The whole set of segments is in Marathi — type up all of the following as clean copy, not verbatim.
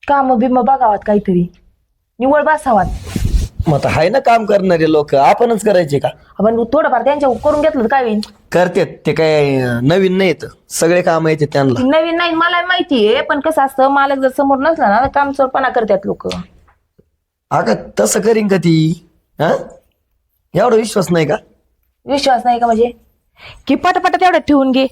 काम बिम बघावात काहीतरी, निवळ बसावात. मग आता आहे ना काम करणारे लोक, आपणच करायचे का? आपण थोडंफार त्यांच्या करून घेतलं तर काय होईल? करतात ते, काय नवीन नाही येत, सगळे काम येते त्यांना. ती नवीन नाही मला माहितीये, पण कसं असतं मालक जर समोर नसला ना काम चोरपणा करतात लोक. अगं तसं करीन का ती? हा, एवढा विश्वास नाही का? विश्वास नाही का म्हणजे? की पटापट तेवढ्यात ठेवून घे.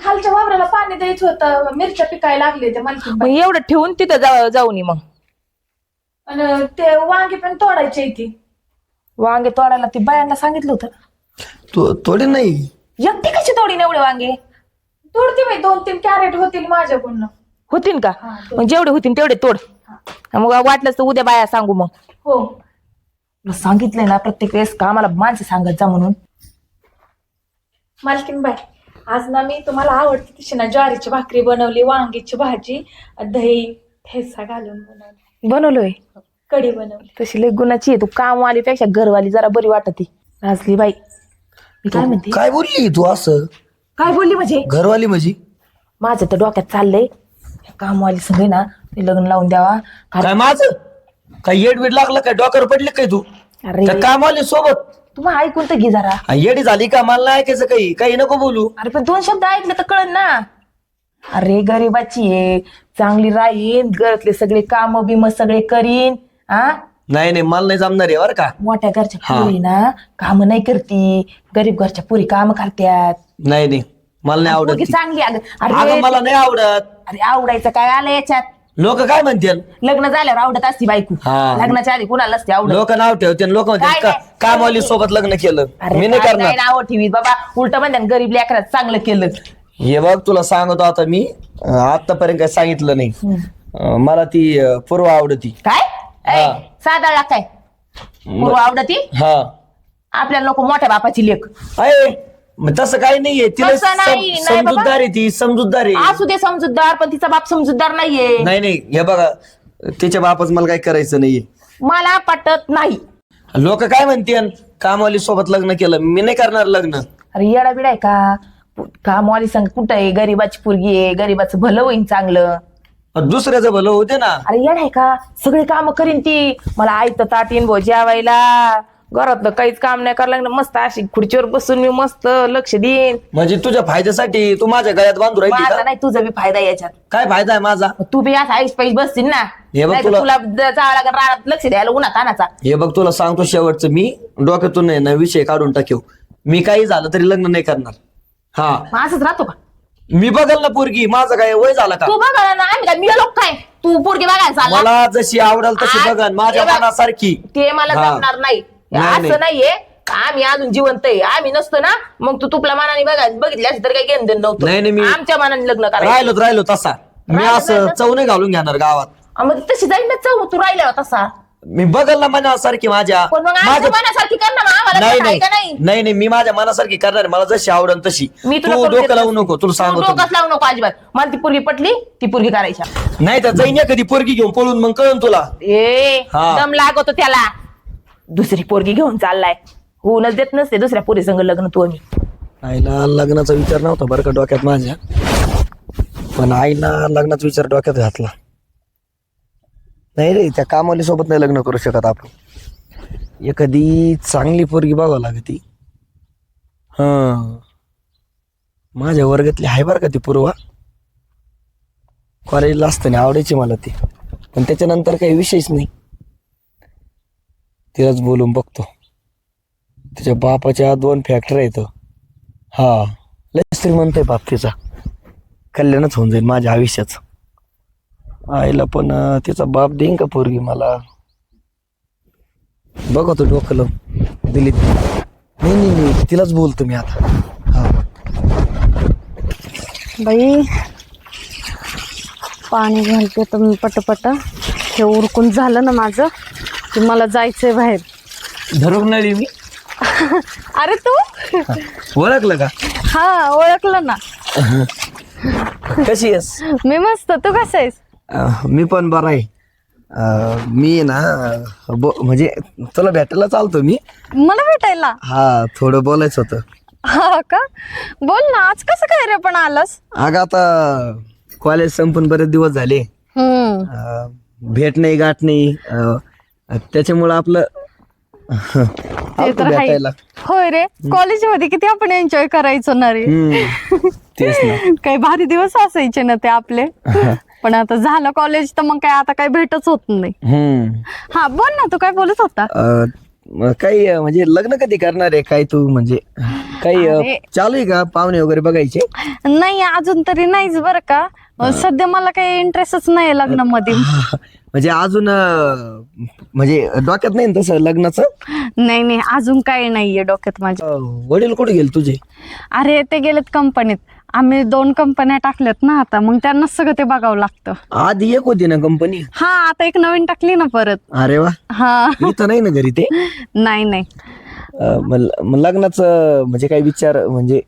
खालच्या वावराला पाणी द्यायचं होतं, मिरच्या पिकायला लागले ते मालकीन मग एवढं ठेवून तिथं जाऊन ये. मग आणि ते वांगे पण तोडायचे ती. वांगे तोडायला ती बायांना सांगितलं होतं. थोडे नाही. एकटी कशी तोडीन एवढे वांगे? तोडते मी, 2-3 कॅरेट होतील माझ्याकडून. होतीन का? हा, मग जेवढे होतीन तेवढे तोड. मग वाटलंच तर उद्या बाया सांगू. मग हो, तुला सांगितलंय ना प्रत्येक वेळेस कामाला माणसं सांगत जा म्हणून. मालकीन बाय, आज ना मी तुम्हाला आवडते तशी ना ज्वारीची भाकरी बनवली, वांगीची भाजी, दही ठेचा घालून बनवली, बनवलोय कढी बनवली. तशी लय गुणाची आहे तू. कामवाली पेक्षा घरवाली जरा बरी वाटती. नाचली बाई. मी काय म्हणते? काय बोलली तू असं? काय बोलली म्हणजे? घरवाली म्हणजे? माझं तर डोक्यात चाललंय कामवाली संग ना ते लग्न लावून द्यावा. काय माझं काय येडबीड लागलं काय? डोक्यावर पडले काय तू? अरे त्या कामवाली सोबत तुम्ही ऐकून तर घे जरा. येडी झाली का? मला नाही ऐकायचं काही, काही नको बोलू. अरे पण 2 शब्द ऐकले तर कळन ना. अरे गरीबाची आहे, चांगली राहीन, घरातले सगळे काम बिम सगळे करीन. हा, नाही नाही, मला नाही जमणार आहे बरं का. मोठ्या घरच्या पोरी ना काम नाही करती, गरीब घरच्या पोरी काम करतात. नाही नाही, मला नाही आवडत पोरगी ती. चांगली अगं. अगं अरे मला नाही आवडत. अरे आवडायचं काय आलं याच्यात? लोक काय म्हणतील? लग्न झाल्यावर आवडत असती बायको, हा. लग्नाच्या आधी कुणाला नसते आवडत. लोक नाव ठेवते, लोक म्हणतील काय नाही. कामवाली सोबत लग्न केलं. अरे मी नाही काय करणार. नाव ठेवीत बाबा, उलट म्हणते गरीब लेकरात चांगलं केलं. हे बघ तुला सांगतो आता मी, आतापर्यंत काय सांगितलं नाही. मला ती पूर्व आवडती. काय हा. साधाळला काय पूर्व आवडती? हा, आपल्याला नको मोठ्या बापाची लेख. आहे मग तसं काही नाहीये. तिला तसं नाही, नाही बाबा. समजूतदार आहे, ती समजूतदार आहे. असू दे समजूतदार, पण तिचा बाप समजूतदार नाहीये. नाही नाही, हे बघा तिच्या बापाच मला काही करायचं नाहीये. मला पटत नाही. लोक काय म्हणतील? कामवाली सोबत लग्न केलं, मी नाही करणार लग्न. अरे येडा बिडा आहे का? कामवाली संग कुठं आहे? गरीबाची पोरगी आहे, गरीबाचं भलं होईन चांगलं. दुसऱ्याचं भलं होते ना. अरे येडा आहे का? सगळे काम करीन ती. मला आईत ताट येईन भो जेवायला, घरातलं काहीच काम नाही करायला लागलं. मस्त अशी खुर्चीवर बसून मी मस्त लक्ष देईन. म्हणजे तुझ्या फायद्यासाठी तू माझ्या गळ्यात बांधू राहिली माझा का? नाही तुझा बी फायदा याच्यात. काय फायदा आहे माझा? तू बी असं आईस पाईस बसतील ना, हे बघ नाहीतर तुला जावं लागेल रानात लक्ष द्यायला उन्हात तानाचा. हे बघ तुला सांगतो शेवटचं, मी डोक्यातून नाही ना विषय काढून टाकेव. मी काही झालं तरी लग्न नाही करणार. हा, मग असंच राहतो का? मी बघल ना पोरगी, माझं काय वय झालं का? तू बघा ना, आम्ही काय मिळालो काय? तू पोरगी बघायला चालला? मला जशी आवडेल तशी आज- बघन, माझ्या हे बघ, मनासारखी. ते मला हा. जमणार नाही. नाही, असं नाहीये आम्ही अजून जिवंत आहे. आम्ही नसतो ना मग तू तुपल्या मनाने बघितली असं तर काही घेणं देणं नाही, नाही, नव्हतं. मी- आमच्या मनाने लग्न करायचं. राहिलो तसा मी राहिलो असं तसा? चव नाही घालून घेणार गावात. मग तशी जाईल ना चव, तू राहिल्यावर तसा. मी बघल ना मनासारखी माझ्या. पण मग आमच्या माझं- मनासारखी कर ना, मग आम्हाला नाही पण आहे नाही का नाही? नाही नाही, मी माझ्या मनासारखी करणार आहे. मला जशी आवडेल तशी. मी तुला तू करून डोकं देत लावू नसते. नको, तुला तू सांगतो डोकंच लावू नको अजिबात. मला ती पोरगी पटली, ती पोरगी करायच्या. नाही तर जाईन कधी पोरगी घेऊन पळून, मग कळून तुला. ए हा. दम लागतो त्याला. दुसरी पोरगी घेऊन चाललाय, होऊनच देत नसते दुसऱ्या पोरी संग लग्न तू. आम्ही आईला लग्नाचा विचार नव्हता बरं का डोक्यात माझ्या, पण आईला लग्नाचा विचार डोक्यात घातला. नाही रे, त्या कामवाली सोबत नाही लग्न करू शकत आपण. एखादी चांगली पोरगी बघावं लागती. हा, माझ्या वर्गातली आहे बरं का ती पूर्वा. कॉलेजला असताना आवडायची मला ती, पण त्याच्यानंतर काही विषयच नाही. तिलाच बोलून बघतो. तिच्या बापाच्या 2 फॅक्टरी आहेत. हा, लय श्रीमंत आहे बाप तिचा. कल्याणच होऊन जाईल माझ्या आयुष्याचं. आईला पण तिचा बाप देईन का पोरगी मला? बघतो डोकं लावून. दिली नाही नाही नाही, तिलाच बोलतो मी आता. हा, बाई पाणी घालते तर मी पटपट. हे उरकून झालं ना माझं की मला जायचंय बाहेर. धरून नाही मी. अरे तू ओळखलं का? हा ओळखलं ना. कशी आहेस? मी मस्त, तू कसा आहेस? मी पण बरा आहे. मी ना म्हणजे तुला भेटायला चालतो मी. मला भेटायला? हा, थोडं बोलायचं होतं. हा का? बोल ना, आज कसं काय रे पण आलास? अगं आता कॉलेज संपून बरेच दिवस झाले. भेट नाही गाठ नाही. त्याच्यामुळं आपलं ते आलतो तर आहे. भेटायला. होय रे, कॉलेजमध्ये किती आपण एन्जॉय करायचो ना रे. तेच ना. काही भारी दिवस असायचे ना ते आपले. पण आता झालं कॉलेज तर मग काय आता काही भेटच होत नाही. हा बोल ना, तू काय बोलत होता? काही म्हणजे लग्न कधी करणार आहे काय तू? म्हणजे काही अरे. चालू आहे का पाहुणे वगैरे बघायचे? नाही अजून तरी नाहीच बरं का. सध्या मला काही इंटरेस्टच नाही लग्नामध्ये. म्हणजे अजून म्हणजे डोक्यात नाही ना तसं लग्नाचं? नाही नाही, अजून काही नाहीये डोक्यात माझ्या. वडील कुठे गेले तुझे? अरे ते गेलेत कंपनीत. आम्ही 2 कंपन्या टाकल्यात ना आता, मग त्यांना सगळं ते बघावं लागतं. आधी एक होती ना कंपनी? हा, आता एक नवीन टाकली ना परत. अरे वा. हा. इथं नाही ना घरी ते? नाही नाही. मग लग्नाचं म्हणजे काही विचार म्हणजे?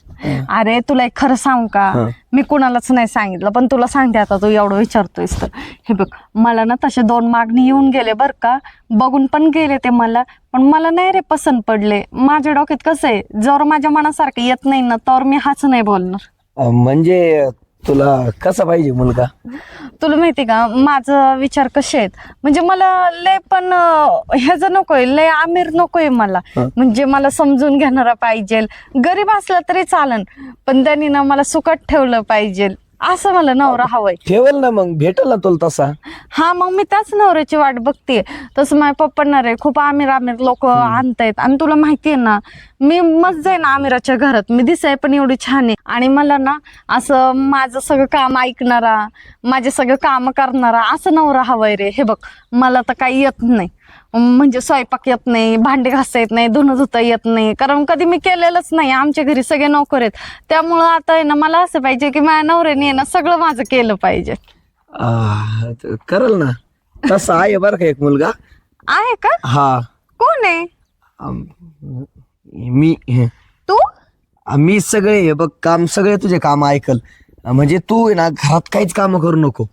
अरे तुला एक खरं सांगू का, मी कुणालाच नाही सांगितलं, पण तुला सांगते आता, तू एवढं विचारतोयस तर. हे बघ, मला ना तसे 2 मागणी येऊन गेले बर का, बघून पण गेले ते मला, पण मला नाही रे पसंत पडले. माझ्या डोक्यात कसं आहे, जर माझ्या मनासारखं येत नाही ना तर मी हाच नाही बोलणार. म्हणजे तुला कसा पाहिजे मुलगा? तुला माहिती का माझं विचार कसे आहेत, म्हणजे मला लय पण ह्याचं नकोय, लय आमिर नकोय मला. म्हणजे मला समजून घेणारा पाहिजे. गरीब असला तरी चालन, पण त्यांनी ना मला सुखात ठेवलं पाहिजे, असं मला नवरा हवाय. ठेवेल ना, मग भेटेल ना तुला तसा. हा, मग मी त्याच नवऱ्याची वाट बघते. तसं माझ्या पप्पांना रे खूप आमिर आमिर लोक आणतायत, आणि तुला माहितीये ना मी मस्त आहे ना आमिराच्या घरात. मी दिसाय पण एवढी छान आहे, आणि मला ना असं माझं सगळं काम ऐकणारा, माझे सगळं काम करणारा असं नवरा हवाय रे. हे बघ, मला तर काही येत नाही, म्हणजे स्वयंपाक येत नाही, भांडे घासता येत नाही, धुणं धुता येत नाही, कारण कधी मी केलेलंच नाही. आमच्या घरी सगळे नोकर आहेत, त्यामुळं आता आहे ना मला असं पाहिजे की माझ्या नवऱ्याने आहे ना सगळं माझं केलं पाहिजे. करल ना तसं आहे बरं का एक मुलगा. आहे का? हा. कोण आहे? मी तू? मी सगळे हे बघ काम, सगळे तुझे काम ऐकल. म्हणजे तू आहे ना घरात काहीच काम करू नको.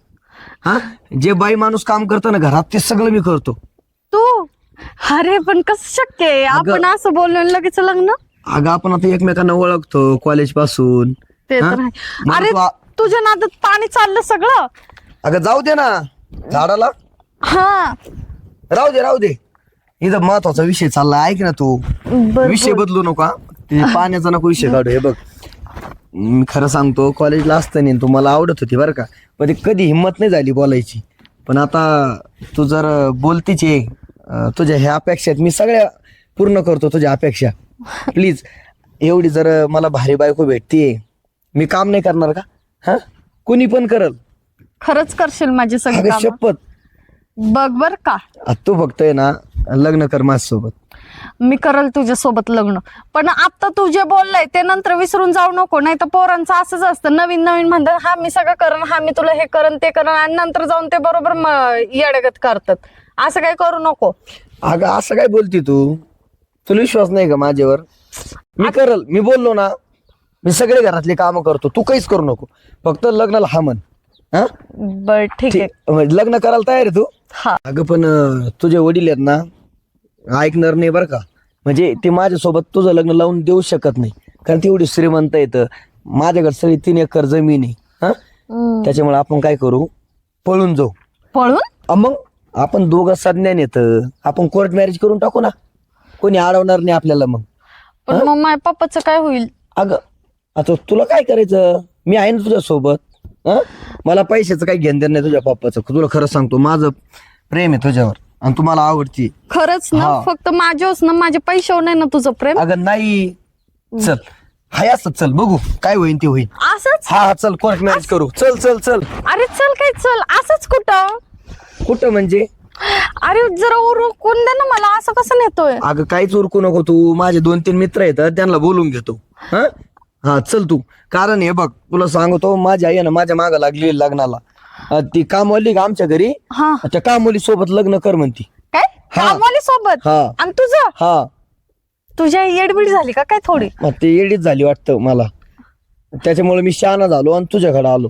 हा, जे बाई माणूस काम करतो ना घरात ते सगळं मी करतो. तू? अरे पण कसं शक्य आहे, आपण असं बोललो आणि लगेच लग्न? अगं आपण आता एकमेकांना ओळखतो कॉलेज पासून. ते तर आहे. अरे तुझ्या नादात पाणी चाललं सगळं. अगं जाऊ दे ना झाडाला. हा, राहू दे इथं महत्वाचा विषय चालला, ऐक ना तू. विषय बदलू नका, ते पाण्याचा नको विषय काढू. हे बघ, मी खरं सांगतो, कॉलेजला असताना तू मला आवडत होती बरं का, पण ते कधी हिंमत नाही झाली बोलायची. पण आता तू जर बोलतीच आहे, तुझ्या ह्या अपेक्षा मी सगळ्या पूर्ण करतो तुझ्या अपेक्षा. प्लीज, एवढी जर मला भारी बायको भेटतीये, मी काम नाही करणार का? हा, कुणी पण करल. खरंच करशील माझी सगळी कामं? शपथ. बघ बर का, तू फक्त आहे ना लग्न कर माझ्यासोबत. मी करल तुझ्या सोबत लग्न, पण आता तू जे बोललाय ते नंतर विसरून जाऊ नको. नाही तर पोरांचं असंच असतं, नवीन नवीन म्हणतात हा मी सगळं करण, हा मी तुला हे करन ते करन, आणि नंतर जाऊन ते बरोबर येडगत करतात. असं काही करू नको. अगं असं काय बोलती तू? तुला विश्वास नाही का माझ्यावर? मी करल, मी बोललो ना, मी सगळे घरातले काम करतो, तू काहीच करू नको, फक्त लग्नाला हा म्हण. हा, बर ठीक आहे. लग्न करायला तयार आहे तू? हा. अगं पण तुझे वडील आहेत ना, ऐकणार नाही बरं का. म्हणजे ते माझ्यासोबत तुझं लग्न लावून देऊ शकत नाही, कारण तेवढी श्रीमंत येतं. माझ्याकडे सगळी 3 एकर जमीन आहे. हा, त्याच्यामुळे आपण काय करू, पळून जाऊ. पळून? मग आपण दोघं संज्ञान येतं, आपण कोर्ट मॅरेज करून टाकू ना, कोणी अडवणार नाही आपल्याला. मग पण मग माझ्या पप्पाचं काय होईल? अगं आता तुला काय करायचं, मी आहे ना तुझ्या सोबत. मला पैशाचं काही घेणं देणं नाही तुझ्या पप्पाचं. तुला खरं सांगतो, माझं प्रेम आहे तुझ्यावर, आणि तुम्हाला आवडती. खरंच ना? फक्त माझ्याच ना, माझ्या पैशावर नाही ना तुझं प्रेम? अगं नाही, चल हाय असं, चल बघू काय होईल ते होईल. असंच? हा चल, कोर्ट मॅरेज करू. चल चल चल. अरे चल काय चल, असंच कुठं म्हणजे? अरे जरा उरकून दे ना मला, असं कसं नेतोय? अगं काहीच उरकू नको तू, माझे 2-3 मित्र आहेत, त्यांना बोलून घेतो. हा चल तू, कारण हे बघ तुला सांगतो, माझी आई ना माझ्या मागं लागली लग्नाला. ती कामवाली का आमच्या घरी, त्या कामवाली सोबत लग्न कर म्हणती. काय कामवाली सोबत? हा. आणि तुझं? हा. तुझ्या येडबीड झाली का काय थोडी? ते येडीच झाली वाटतं मला, त्याच्यामुळे मी शहाणा झालो आणि तुझ्याकडे आलो.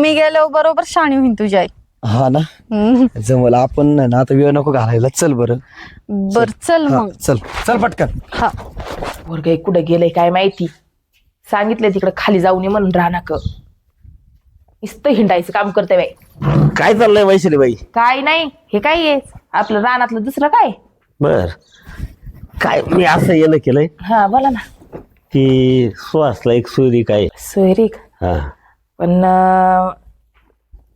मी गेलो बरोबर शाणी होईन तुझी आई. हा ना, जमल. आपण ना आता वेळ नको घालायला. चल बरं. बर चल मग. चल चल पटकन. हा. वर्ग कुठं गेलंय काय माहिती, सांगितलंय तिकडे खाली जाऊन ये म्हणून राहणार. नुसतं हिंडायचं काम करते बाई. काय चाललंय वैशाली बाई? काय नाही, हे काय आहे आपलं रानातलं दुसरं काय. बर, काय मी असं येणं केलंय हा बोला ना. की सुहासला एक सोयरी काय. सोयरीक. हा पण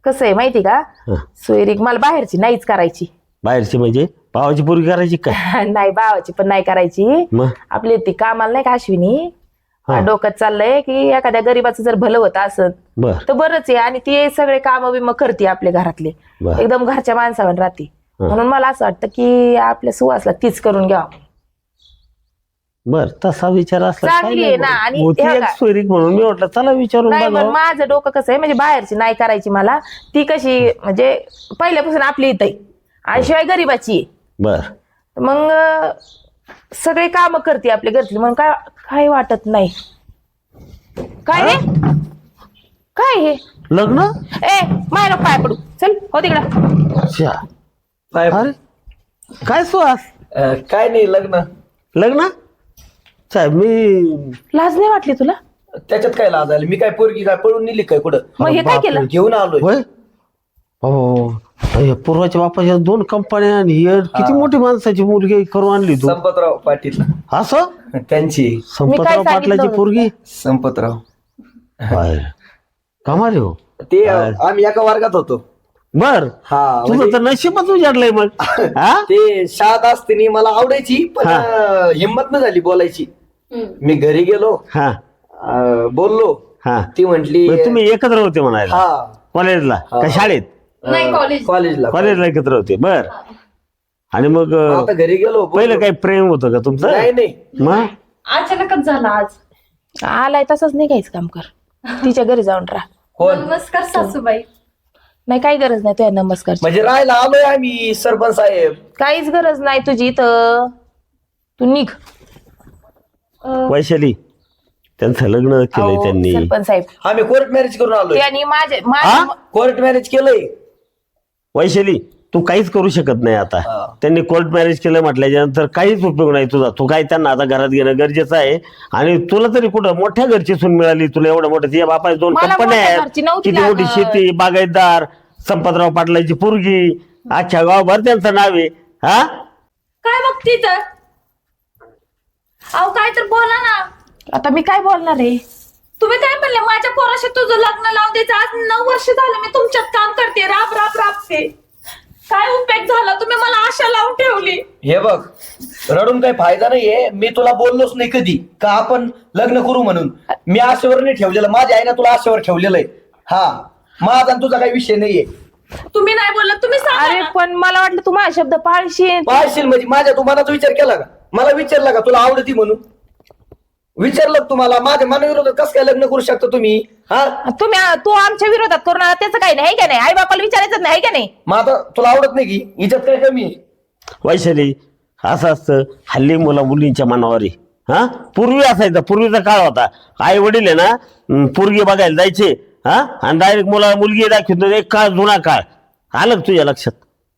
कसं आहे माहिती का, हा. सोयरीक मला बाहेरची नाहीच करायची. बाहेरची म्हणजे भावाची पोरगी करायची काय? नाही भावाची पण नाही करायची. मग आपली ती कामाला नाही का अश्विनी, हा. डोक्यात चाललंय की एखाद्या गरीबाचं जर भलं होत असत बर तर बरंच आहे. आणि ती सगळे काम बिम करते आपले घरातले, बर. एकदम घरच्या माणसावर राहते. हा. म्हणून मला असं वाटतं की आपल्या सुवासला तीच करून घ्यावं. बर, तसा विचार असला काय चांगली नाही आहे ना. बरं. आणि होती हे एक बघा, सोयरीक म्हणून मी म्हटलं चला विचारून नाही पण बघावं. माझं डोकं कसं आहे म्हणजे बाहेरची नाही करायची मला. ती कशी म्हणजे पहिल्यापासून आपली इथं आहे आणि शिवाय गरीबाची आहे. बर मग सगळे काम करते आपले घरचे, मग काय काय वाटत नाही. काय रे, काय हे लग्न. ए माय नको पाय पडू, चल हो तिकडं. अच्छा. काय अरे काय सुहास, काय नाही लग्न. लग्न साहेब मी लाज नाही वाटली तुला? त्याच्यात काय लाज आली? मी काय पोरगी काय पळून नेली काय कुठं? मग हे काय केलं? घेऊन आलोय. होय हो, हे पूर्वाच्या बापाच्या 2 कंपन्या आणि हे किती मोठी माणसाची मुलगी करून आणली तू. संपतराव पाटील असं त्यांची संपतराव सांगितलं पाटलाची होतं? पोरगी. संपतराव काय कमाल आहे हो. ते आम्ही एका वर्गात होतो. बर, हा तुझं म्हणजे तर नशीबच उजाडलंय मग. हा ते शाळेत असताना मला आवडायची पण हा. हिंमत न झाली बोलायची. मी घरी गेलो, हा बोललो, हा. ती म्हंटली मग तुम्ही एकत्र होते म्हणायला हा कॉलेजला का शाळेत? नाही, कॉलेज. कॉलेजला. कॉलेजला एकत्र होते. बर, आणि मग आता घरी गेलो, बोललो. पहिलं काही प्रेम होतं का तुमचं? नाही नाही मग अचानकच झाला आज. आलाय तसंच निघायचं काम कर, तिच्या घरी जाऊन राहा. कोण नमस्कार सासूबाई. नाही काही गरज नाही तुझ्या नमस्कार, म्हणजे राहायला आलोय आम्ही सरपंच साहेब. काहीच गरज नाही तुझी इथं, तू निघ. वैशाली त्यांचं लग्न केलंय अहो, त्यांनी. सरपंच साहेब आम्ही कोर्ट मॅरेज करून आलोय. त्यांनी माझे हा? कोर्ट मॅरेज केलंय. वैशाली तू काहीच करू शकत नाही आता. हा. त्यांनी कोर्ट मॅरेज केलं म्हटल्याच्या नंतर काहीच उपयोग नाही तुझा. तू काय त्यांना आता घरात घेणं गरजेचं आहे. आणि तुला तरी कुठं मोठ्या घरची सून मिळाली, तुला एवढं मोठं. तिच्या बापाची 2 मला कंपन्या मोठ्या आहेत, घरची नव्हती किती मोठी लागत. शेती, बागायतदार, संपतराव पाटलाची पोरगी, अख्ख्या गावभर त्यांचं नाव आहे. हा काय बघती तर? अहो काय तर बोला ना. आता मी काय बोलणार आहे? तुम्ही काय म्हणले माझ्या पोराशी तुझं लग्न लावून द्यायचं? आज 9 वर्ष झालं मी तुमच्यात काम करते, राबते. काय उपयोग झाला? तुम्ही मला आशा लावून ठेवली. हे बघ, रडून काही फायदा नाहीये. मी तुला बोललोच नाही कधी का आपण लग्न करू म्हणून. मी आशेवर नाही ठेवलेलं, माझ्या आईने तुला आशेवर ठेवलेलं आहे. हा, माझा आणि तुझा काही विषय नाहीये. तुम्ही नाही बोलला, तुम्ही सांगा अरे ना. पण मला वाटलं तू माझा शब्द पाळशील. पाहशील म्हणजे माझ्या तू मनाचा विचार केला का? मला विचारला का तुला आवडती म्हणून? विचारलं तुम्हाला माझ्या मनाविरोधात कसं काय लग्न करू शकता तुम्ही? हा, तू आमच्या विरोधात करून आला त्याचं काही नाही का नाही? आई बापाला विचारायचं नाही का नाही? मग आता तुला आवडत नाही की हिच्यात काय कमी आहे? वैशाली असं असतं हल्ली मुला मुलींच्या मनावर आहे. हा, पूर्वी असायचा, पूर्वीचा काळ होता. आई वडील आहे ना पोरगी बघायला जायचे, हा, आणि डायरेक्ट मुलगी दाखवत. एक काळ, जुना काळ आलं का तुझ्या लक्षात?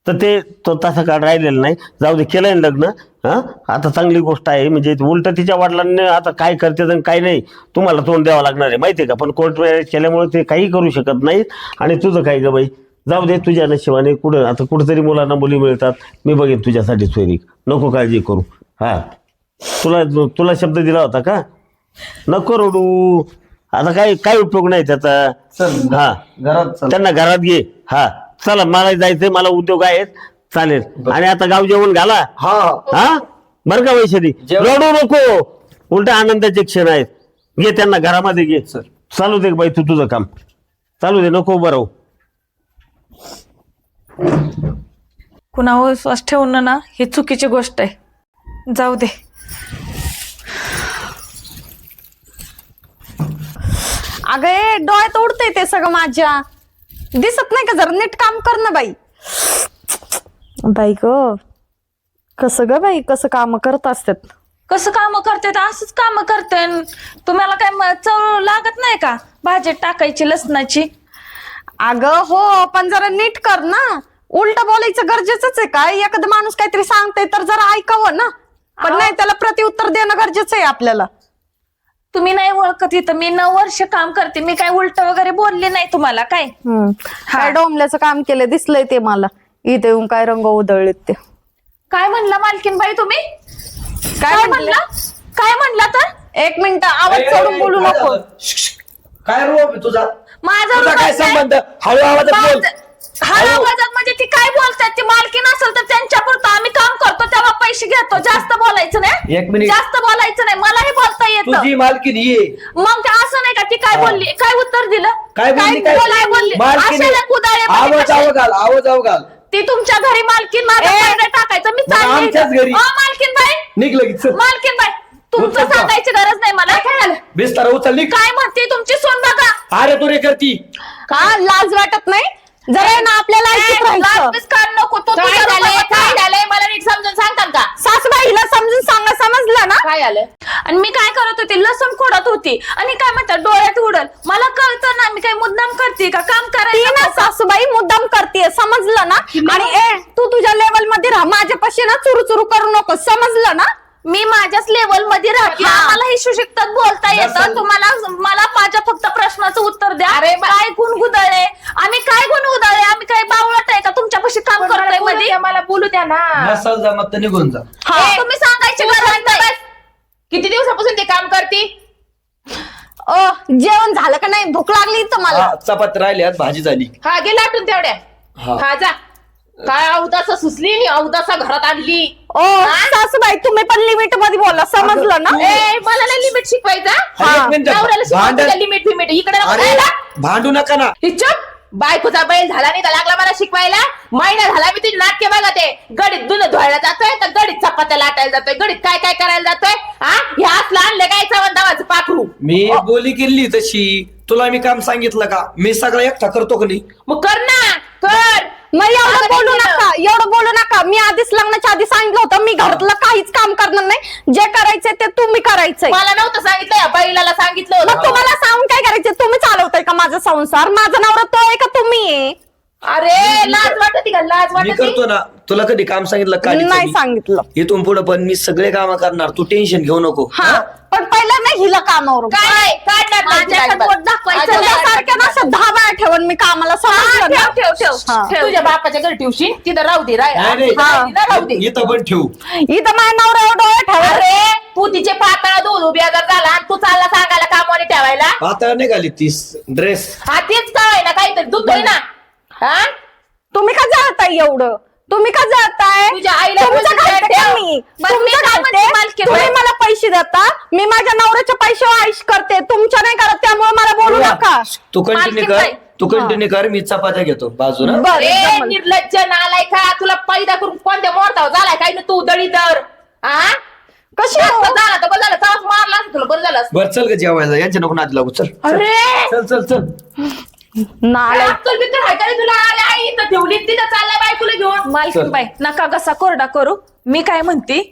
तर तो तसा काळ राहिलेला नाही. जाऊ दे, केलंय ना लग्न. हा, आता चांगली गोष्ट आहे. म्हणजे उलट तिच्या वडिलांनी आता काय करते आणि काय नाही तुम्हाला तोंड द्यावं लागणार आहे माहितीये का. पण कोर्ट मॅरेज केल्यामुळे ते काही करू शकत नाहीत. आणि तुझं काय ग बाई, जाऊ दे, तुझ्या नशिबाने कुठेतरी मुलांना मुली मिळतात. मी बघेन तुझ्यासाठी सोयरीक, नको काळजी करू. हा, तुला शब्द दिला होता का? नको रडू. आता काय उपयोग नाही त्याचा. चल हा, घरात चल. त्यांना घरात घे. हा, चला मला जायचंय, मला उद्योग आहेत. चालेल. आणि आता गाव जेवण घाला. हा हा, बरं का वैशाली, जेवण. रडू नको. उलट आनंदाचे क्षण आहेत. घे त्यांना घरामध्ये घे. चालू दे बाई, तू तुझं काम चालू दे, नको उभं राहू. कुणावर विश्वास ठेवणं ना ही चुकीची गोष्ट आहे. जाऊ दे. अगं डोळ्यात उडतंय ते सगळं माझ्या. दिसत नाही का? जरा नीट काम कर ना बाई. बाई ग, कसं ग बाई, कसं काम करत असतात. कसं काम करते? असंच काम करते. तुम्हाला काय चव लागत नाही का भाजीत टाकायची लसणाची? अगं हो, पण जरा नीट कर ना. उलट बोलायचं गरजेचंच आहे का? एखादा माणूस काहीतरी सांगतोय तर जरा ऐकावं ना. पण नाही, त्याला प्रत्युत्तर देणं गरजेचं आहे आपल्याला. तुम्ही नाही ओळखत इथं मी 9 वर्ष काम करते. मी काय उलट वगैरे बोलले नाही तुम्हाला काय. काय डोंबल्याचं काम केलं दिसलंय ते मला. इथे येऊन काय रंग उधळलेत ते. काय म्हणला मालकीनबाई तुम्ही? काय म्हणला? काय म्हणला तर? 1 मिनिट आवाज चढून बोलू नको. काय रोप तुझा माझा तुझा रोप काय आहे? संबंध? हळू आवाजात बोल. हा आवाजात म्हणजे ती काय बोलतात? ती मालकीन असेल तर त्यांच्या पुरतं आम्ही काम करतो तेव्हा पैसे घेतो. जास्त बोलायचं नाही. 1 मिनिट. जास्त बोलायचं नाही. मलाही बोलता येतं. तुझी मालकीन ये. मग ते असं नाही का ती काय बोलली? काय उत्तर दिलं? काय बोलली? काय बोलली? मालकीन अशाला कुदाळे आवाज मध्ये आव घाल, आवाज आव घाल. ती तुमच्या घरी मालकीन माझा पैसा टाकायचं मी मग चालले आमच्याच इथं. घरी. मालकीन बाई, निघ लगेच चल. मालकीन बाई तुमचं उचल का? सांगायची गरज नाही मला. काय झालं? बिस्तारा उचल निघ. काय म्हणते तुमची सोन बघा. अरे तू रे करती. का लाज वाटत नाही जरा ना आपल्याला ऐकत राहायचं. लाजबीज काढ नको. तो काय तुझ्या झालंय रूपात काय झालंय मला नीट समजून सांगताल का? सासूबाईला समजून सांगा समजलं ना. काय आलं? आणि मी काय करत होते लसूण खोडत होती आणि काय म्हणतात डोळ्यात उडल. मला कळतं ना मी काय मुद्दाम करते का काम ती करायचं ना सासूबाई मुद्दाम करते समजलं ना. आणि तू तुझ्या लेवल मध्ये राहा. माझ्यापाशी ना चुरू चुरू करू नको समजलं ना. मी माझ्याच लेवल मध्ये राहते. मला हे सुशिक्षित बोलता येतं. तुम्हाला मला माझ्या फक्त प्रश्नाचं उत्तर द्या. अरे काय गुण गुदळे? आम्ही काय गुण उधळले? आम्ही काय बावळत आहे का तुमच्यापाशी काम करतोय मध्ये? मला बोलू द्या ना. नसल जमत तर निघून जा. तुम्ही सांगायची गरज नाही. किती दिवसापासून ते काम करते? जेवण झालं का नाही? भूक लागली तर मला. हा, चपाती राहिली आज भाजी झाली. हा गेला आटून तेवढ्या. हा. हा जा. काय अवदासा सुचली आणि अवदासा घरात आणली. ओ सासूबाई तुम्ही पण लिमिट मध्ये बोला समजलं ना. ए मला नाही लिमिट शिकवायचा. अरे, एक मिनिट. नवऱ्याला शिकवायचं भांडण- लिमिट फिमिट इकडे नको अरे जायला. भांडू नका ना. ही चुप. बायकोचा बैल झाला नाही तर लागला मला शिकवायला. महिना झाला मी तुझी नाटके बघते. गडीत धुणं धुवायला जातोय तर गडीत चपात्या लाटायला जातोय. गडीत काय काय करायला जातोय. हा हे असलं आणलं काय चवंदावाचं पाखरू. मी बोली केली तशी. तुला मी काम सांगितलं का? मी सगळं एकटा करतो का नाही? मग कर ना कर. मग एवढं आता बोलू नाही नका एवढं बोलू नका. मी आधीच लग्नाच्या आधी सांगितलं होतं मी घरातलं काहीच काम करणार नाही. जे करायचंय ते तुम्ही करायचंय. मला नव्हतं सांगितलं या बैलाला सांगितलं मग होतं. तुम्हाला सांगून काय करायचंय? तुम्ही चालवताय का माझा संसार? माझा नवरा तो आहे का तुम्ही आहे? अरे लाज वाटते का? लाज मी वाटते? करतो ना. तुला कधी काम सांगितलं का? नाही सांगितलं. इथून पुढे पण मी सगळे काम करणार. तू टेन्शन घेऊ नको. हा पण पहिला नाही हिला कामावर काय काढणार नाही तिला माझ्याकडे अजिबात. बोट दाखवायचं अजिबात. नाही. तुझ्यासारख्या ना अशा 10 बाया ठेवून मी कामाला समजलं ना. ठेव ठेव हा. ठेव. तुझ्या बापाच्या घरी ठेवशील तिथं राहू दे. नाही, राहू दे. इथं पण ठेवू. इथं माझ्या नवऱ्यावर डोळे ठेवा. अरे तू तिचे पातळ दूध उभी अगर झाला आणि तू चालला सांगायला कामाने ठेवायला. आता नाही घाली तीस ड्रेस. हा तेच काय ना काहीतरी दूध होय ना. हा तुम्ही का जळताय एवढं? तुम्ही का जळताय? तुझ्या आईला तुमचं बोलते घालते ठेव. का मी? बरं, मी तुमचं काय घालते. म्हणते मालकीण? तुम्ही मला पैसे देता. मी माझ्या नवऱ्याच्या पैशावर आयुष करते. तुमच्या नाही करत त्यामुळे मला बोलू नका. तू कंटिन्यू मालकीण कर. बाई. तू कंटिन्यू कर. मी चपात्या घेतो बाजूला. बरं ए जमलं. निर्लज्ज नालाय का तुला पैदा करून कोणत्या मोरताव झालाय काय ना तू दळीदर. हा कशी जास्त हो? झाला तर बरं झालं चाच मारला असता तुला बरं झालं असतं. बर चल ग जेवायला. यांच्या नको नादी लागू. चल चल. अरे चल चल चल. नालायक. अक्कल बिक्कल हाय का रे तुला? आले आई इथं ठेवली तिथं चाललाय बायकोला घेऊन. मालकीन बाई नका घसा कोरडा करू. मी काय म्हणते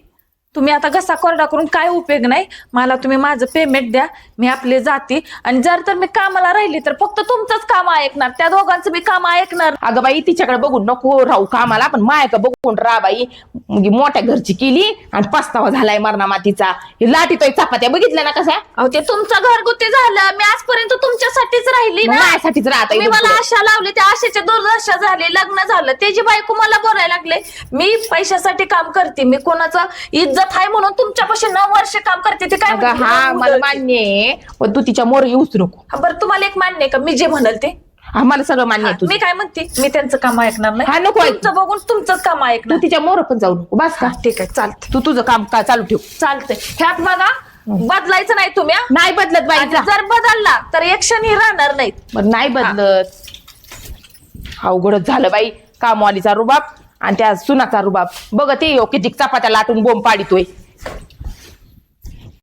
तुम्ही आता घसा कोरडा करून काय उपयोग नाही. मला तुम्ही माझं पेमेंट द्या. मी आपले जाते आणि जर तर मी कामाला राहिली तर फक्त तुमचंच काम ऐकणार. त्या दोघांचं मी काम ऐकणार. अगं बाई तिच्याकडे बघून नको राहू कामाला. पण मायाकडे बघून राहा बाई. मग मोठ्या घरची केली आणि पस्तावा झालाय मरणा मातीचा. हे लाटीतोय चपात्या बघितल्या ना कशा. अहो ते तुमचं घरगुती झालं. मी आजपर्यंत तुमच्यासाठीच राहिली मग ना. माझ्यासाठीच राहता तुम्ही इथून मला पुढं. आशा लावली त्या आशेच्या दुर्दशा झाली. लग्न झालं त्याची बायको मला बोलायला लागले. मी पैशासाठी काम करते. मी कोणाचं इज्जत आहे म्हणून तुमच्यापाशी 9 वर्ष काम करते. ते काय अगं म्हणते? हा मला मान्य आहे. पण तू तिच्या मोर येऊच नको. हा, बरं तुम्हाला एक मान्य आहे का मी जे म्हणाल ते? हा मला सगळं मान्य आहे तुझं. मी काय म्हणते मी त्यांचं काम ऐकणार हा, नाही. नको ऐकू. तुमचं बघून तुमचंच काम तू ऐकणार. तिच्या मोर पण जाऊ नको. बस का? ठीक आहे चालतंय तू तुझं काम का चालू ठेव. चालतंय. ह्यात बघा बदलायचं नाही तुम्ही हा? नाही बदलत बाई आणि जा. जर बदलला तर एक क्षणी राहणार नाही. बरं नाही बदलत. अवघडच झालं बाई. कामवालीचा रुबाब आणि त्या सुनाचा रुबाब. बघ ते किती चपात्या लाटून बोंब पाडितोय.